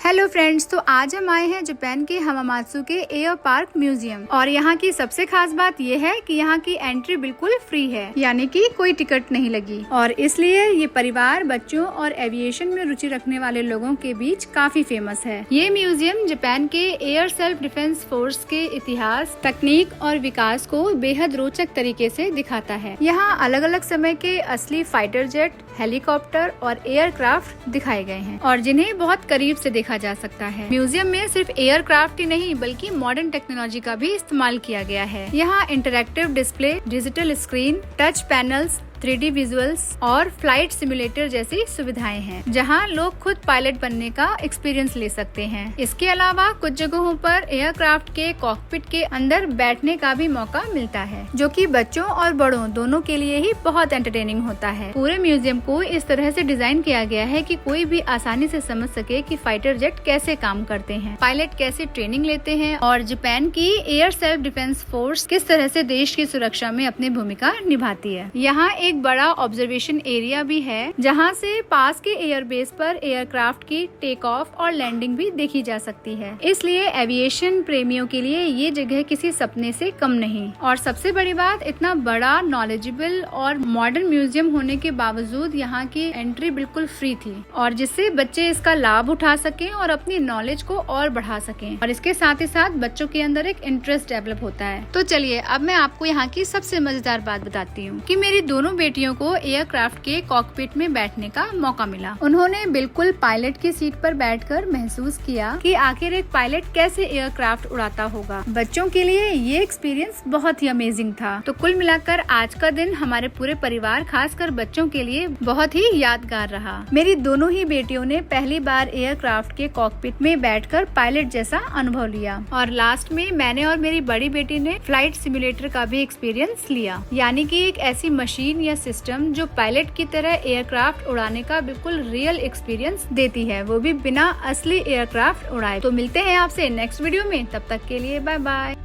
Hello friends, तो आज हम आए हैं जापान के हमामात्सु के एयर पार्क म्यूजियम। और यहाँ की सबसे खास बात यह है कि यहाँ की एंट्री बिल्कुल फ्री है, यानी कि कोई टिकट नहीं लगी। और इसलिए ये परिवार, बच्चों और एविएशन में रुचि रखने वाले लोगों के बीच काफी फेमस है। ये म्यूजियम जापान के एयर सेल्फ डिफेंस फोर्स के इतिहास, तकनीक और विकास को बेहद रोचक तरीके से दिखाता है। यहाँ अलग अलग समय के असली फाइटर जेट, हेलीकॉप्टर और एयरक्राफ्ट दिखाए गए हैं और जिन्हें बहुत करीब से देखा जा सकता है। म्यूजियम में सिर्फ एयरक्राफ्ट ही नहीं बल्कि मॉडर्न टेक्नोलॉजी का भी इस्तेमाल किया गया है। यहाँ interactive display, digital screen, touch panels, 3D visuals और फ्लाइट सिमुलेटर जैसी सुविधाएं हैं, जहां लोग खुद पायलट बनने का एक्सपीरियंस ले सकते हैं। इसके अलावा कुछ जगहों पर एयरक्राफ्ट के कॉकपिट के अंदर बैठने का भी मौका मिलता है, जो कि बच्चों और बड़ों दोनों के लिए ही बहुत एंटरटेनिंग होता है। पूरे म्यूजियम को इस तरह से डिजाइन किया गया है कि कोई भी आसानी से समझ सके कि फाइटर जेट कैसे काम करते हैं, पायलट कैसे ट्रेनिंग लेते हैं और जापान की एयर सेल्फ डिफेंस फोर्स किस तरह से देश की सुरक्षा में अपनी भूमिका निभाती है। यहाँ एक बड़ा ऑब्जर्वेशन एरिया भी है, जहां से पास के एयरबेस पर एयरक्राफ्ट की टेक ऑफ और लैंडिंग भी देखी जा सकती है। इसलिए एविएशन प्रेमियों के लिए ये जगह किसी सपने से कम नहीं। और सबसे बड़ी बात, इतना बड़ा, नॉलेजेबल और मॉडर्न म्यूजियम होने के बावजूद यहाँ की एंट्री बिल्कुल फ्री थी, और जिससे बच्चे इसका लाभ उठा सकें और अपनी नॉलेज को और बढ़ा सकें। और इसके साथ ही साथ बच्चों के अंदर एक इंटरेस्ट डेवलप होता है। तो चलिए अब मैं आपको यहाँ की सबसे मजेदार बात बताती हूँ कि मेरी दोनों बेटियों को एयरक्राफ्ट के कॉकपिट में बैठने का मौका मिला। उन्होंने बिल्कुल पायलट की सीट पर बैठकर महसूस किया कि आखिर एक पायलट कैसे एयरक्राफ्ट उड़ाता होगा। बच्चों के लिए ये एक्सपीरियंस बहुत ही अमेजिंग था। तो कुल मिलाकर आज का दिन हमारे पूरे परिवार, खासकर बच्चों के लिए बहुत ही यादगार रहा। मेरी दोनों ही बेटियों ने पहली बार एयरक्राफ्ट के कॉकपिट में बैठकर पायलट जैसा अनुभव लिया, और लास्ट में मैंने और मेरी बड़ी बेटी ने फ्लाइट सिमुलेटर का भी एक्सपीरियंस लिया, यानी कि एक ऐसी मशीन या सिस्टम जो पायलट की तरह एयरक्राफ्ट उड़ाने का बिल्कुल रियल एक्सपीरियंस देती है, वो भी बिना असली एयरक्राफ्ट उड़ाए। तो मिलते हैं आपसे नेक्स्ट वीडियो में, तब तक के लिए बाय बाय।